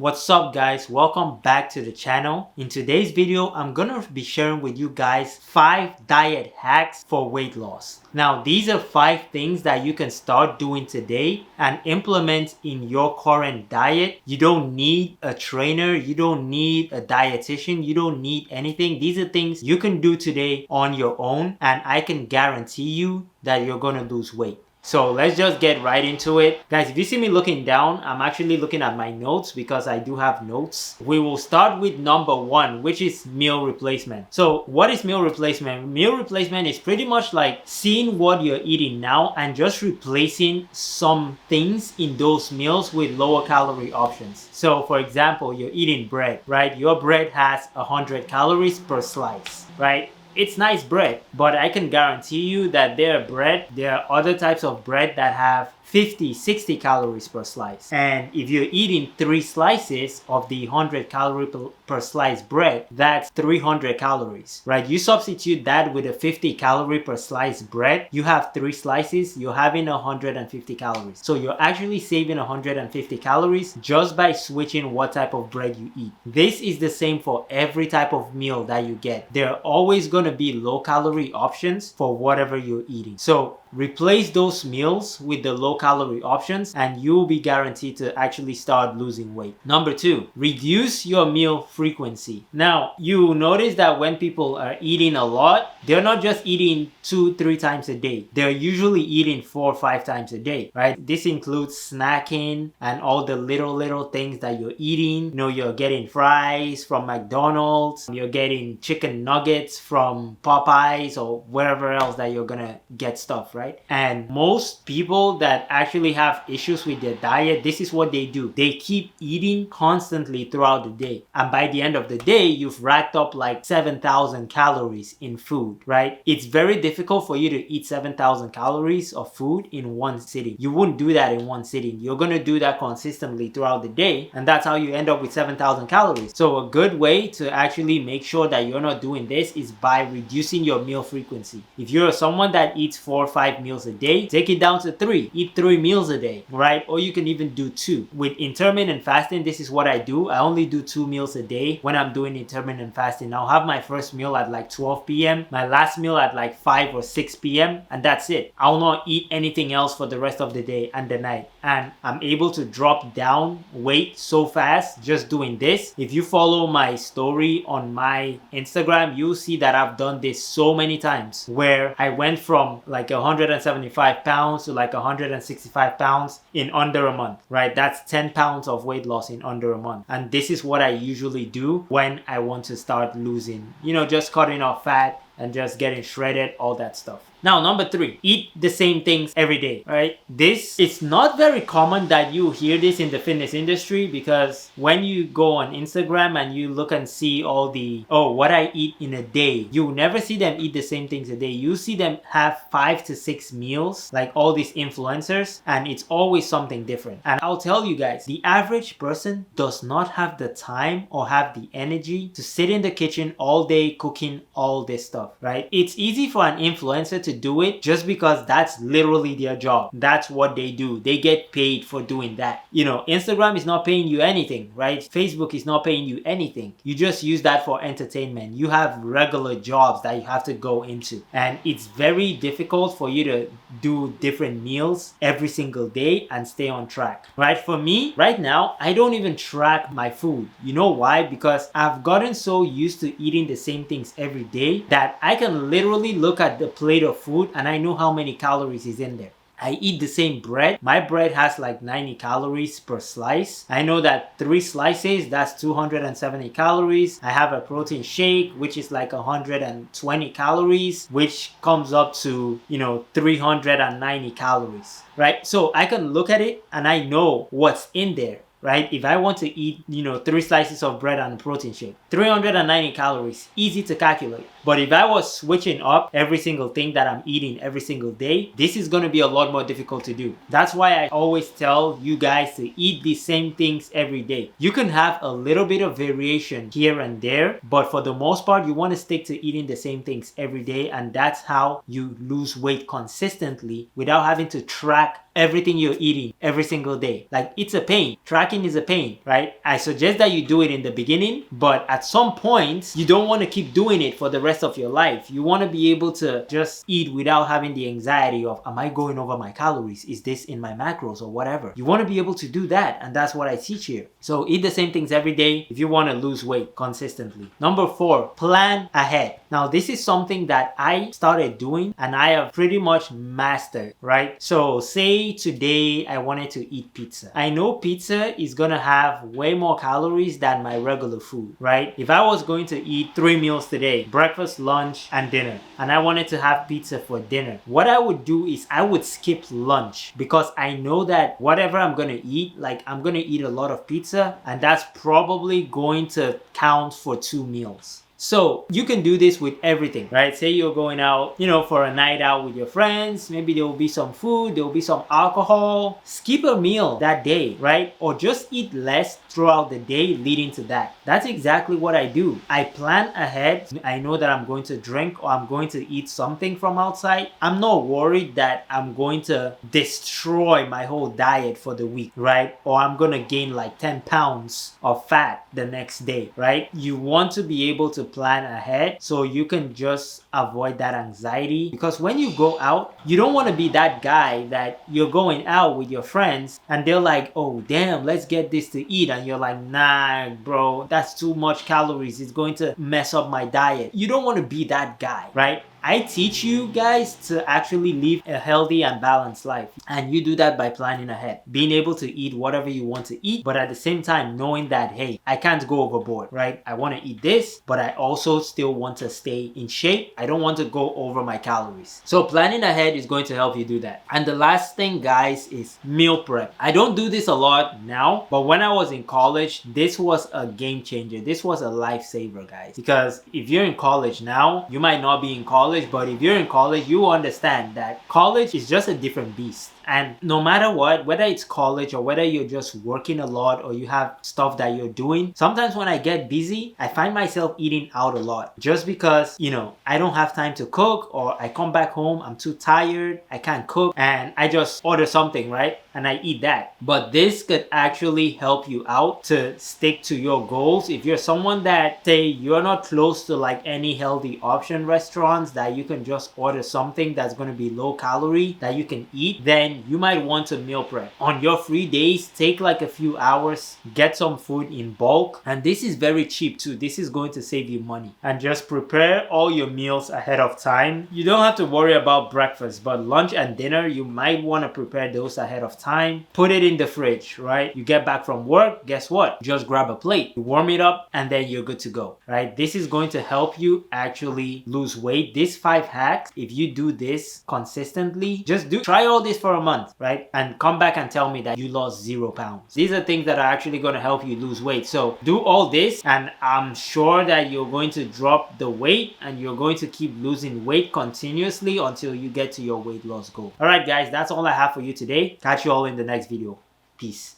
What's up guys, welcome back to the channel. In today's video, I'm gonna be sharing with you guys 5 diet hacks for weight loss. Now these are 5 things that you can start doing today and implement in your current diet. You don't need a trainer, you don't need a dietitian, you don't need anything. These are things you can do today on your own, and I can guarantee you that you're gonna lose weight. So let's just get right into it. Guys, if you see me looking down, I'm actually looking at my notes because I do have notes. We will start with number 1, which is meal replacement. So what is meal replacement? Meal replacement is pretty much like seeing what you're eating now and just replacing some things in those meals with lower calorie options. So for example, you're eating bread, right? Your bread has 100 calories per slice, right? It's nice bread, but I can guarantee you that there are other types of bread that have 50, 60 calories per slice. And if you're eating 3 slices of the 100 calorie per slice bread, that's 300 calories, right? You substitute that with a 50 calorie per slice bread, you have 3 slices, you're having 150 calories. So you're actually saving 150 calories just by switching what type of bread you eat. This is the same for every type of meal that you get. There are always going to be low calorie options for whatever you're eating. So replace those meals with the low calorie options and you'll be guaranteed to actually start losing weight. Number 2, reduce your meal frequency. Now, you notice that when people are eating a lot, they're not just eating 2-3 times a day. They're usually eating 4 or 5 times a day, right? This includes snacking and all the little things that you're eating. You know, you're getting fries from McDonald's, you're getting chicken nuggets from Popeyes or wherever else that you're gonna get stuff, right? And most people that actually have issues with their diet, this is what they do. They keep eating constantly throughout the day. And by the end of the day, you've racked up like 7,000 calories in food, right? It's very difficult for you to eat 7,000 calories of food in one sitting. You wouldn't do that in one sitting. You're going to do that consistently throughout the day. And that's how you end up with 7,000 calories. So a good way to actually make sure that you're not doing this is by reducing your meal frequency. If you're someone that eats 4 or 5 meals a day, take it down to 3. Eat 3 meals a day, right? Or you can even do 2. With intermittent fasting, this is what I do. I only do 2 meals a day when I'm doing intermittent fasting. I'll have my first meal at like 12 p.m., my last meal at like 5 or 6 p.m., and that's it. I'll not eat anything else for the rest of the day and the night. And I'm able to drop down weight so fast just doing this. If you follow my story on my Instagram, you'll see that I've done this so many times where I went from like 175 pounds to like 165 pounds in under a month, right? That's 10 pounds of weight loss in under a month. And this is what I usually do when I want to start losing, just cutting off fat and just getting shredded, all that stuff. Now, number 3, eat the same things every day, right? This is not very common that you hear this in the fitness industry, because when you go on Instagram and you look and see all the, what I eat in a day, you never see them eat the same things a day. You see them have 5 to 6 meals, like all these influencers, and it's always something different. And I'll tell you guys, the average person does not have the time or have the energy to sit in the kitchen all day cooking all this stuff, right? It's easy for an influencer to do it just because that's literally their job. That's what they do. They get paid for doing that. Instagram is not paying you anything, right? Facebook is not paying you anything. You just use that for entertainment. You have regular jobs that you have to go into, and it's very difficult for you to do different meals every single day and stay on track, right? For me right now, I don't even track my food. You know why? Because I've gotten so used to eating the same things every day that I can literally look at the plate of food and I know how many calories is in there. I eat the same bread. My bread has like 90 calories per slice. I know that 3 slices, that's 270 calories. I have a protein shake, which is like 120 calories, which comes up to, 390 calories, right? So I can look at it and I know what's in there, right? If I want to eat, 3 slices of bread and a protein shake, 390 calories, easy to calculate. But if I was switching up every single thing that I'm eating every single day, this is going to be a lot more difficult to do. That's why I always tell you guys to eat the same things every day. You can have a little bit of variation here and there, but for the most part, you want to stick to eating the same things every day, and that's how you lose weight consistently without having to track everything you're eating every single day. Like, it's a pain. Tracking is a pain, right? I suggest that you do it in the beginning, but at some point, you don't want to keep doing it for the rest of your life. You want to be able to just eat without having the anxiety of, am I going over my calories? Is this in my macros or whatever? You want to be able to do that, and that's what I teach here. So eat the same things every day if you want to lose weight consistently. Number 4, plan ahead. Now, this is something that I started doing and I have pretty much mastered, right? So say today I wanted to eat pizza. I know pizza is gonna have way more calories than my regular food, right? If I was going to eat 3 meals today, breakfast, lunch, and dinner, and I wanted to have pizza for dinner, what I would do is I would skip lunch, because I know that whatever I'm gonna eat, like, I'm gonna eat a lot of pizza, and that's probably going to count for 2 meals. So you can do this with everything, right? Say you're going out, for a night out with your friends. Maybe there will be some food, there will be some alcohol. Skip a meal that day, right? Or just eat less throughout the day leading to that. That's exactly what I do. I plan ahead. I know that I'm going to drink or I'm going to eat something from outside. I'm not worried that I'm going to destroy my whole diet for the week, right? Or I'm going to gain like 10 pounds of fat the next day, right? You want to be able to plan ahead so you can just avoid that anxiety, because when you go out, you don't want to be that guy that you're going out with your friends and they're like, oh damn, let's get this to eat, and you're like, nah bro, that's too much calories, it's going to mess up my diet. You don't want to be that guy, right? I teach you guys to actually live a healthy and balanced life, and you do that by planning ahead, being able to eat whatever you want to eat, but at the same time knowing that, hey, I can't go overboard, right? I want to eat this, but I also still want to stay in shape. I don't want to go over my calories. So planning ahead is going to help you do that. And the last thing, guys, is meal prep. I don't do this a lot now, but when I was in college, this was a game changer. This was a lifesaver, guys, because if you're in college now, you might not be in college, but if you're in college, you understand that college is just a different beast. And no matter what, whether it's college or whether you're just working a lot or you have stuff that you're doing, sometimes when I get busy, I find myself eating out a lot just because, I don't have time to cook, or I come back home, I'm too tired, I can't cook, and I just order something, right? And I eat that. But this could actually help you out to stick to your goals. If you're someone that, say, you're not close to like any healthy option restaurants that you can just order something that's going to be low calorie that you can eat, then you might want to meal prep. On your free days, take like a few hours, get some food in bulk, and this is very cheap too. This is going to save you money. And just prepare all your meals ahead of time. You don't have to worry about breakfast, but lunch and dinner, you might want to prepare those ahead of time. Put it in the fridge, right? You get back from work, guess what? Just grab a plate, you warm it up, and then you're good to go, right? This is going to help you actually lose weight. These 5 hacks, if you do this consistently, try all this for a month, right? And come back and tell me that you lost 0 pounds. These are things that are actually going to help you lose weight. So do all this, and I'm sure that you're going to drop the weight and you're going to keep losing weight continuously until you get to your weight loss goal. All right, guys, that's all I have for you today. Catch you all in the next video. Peace.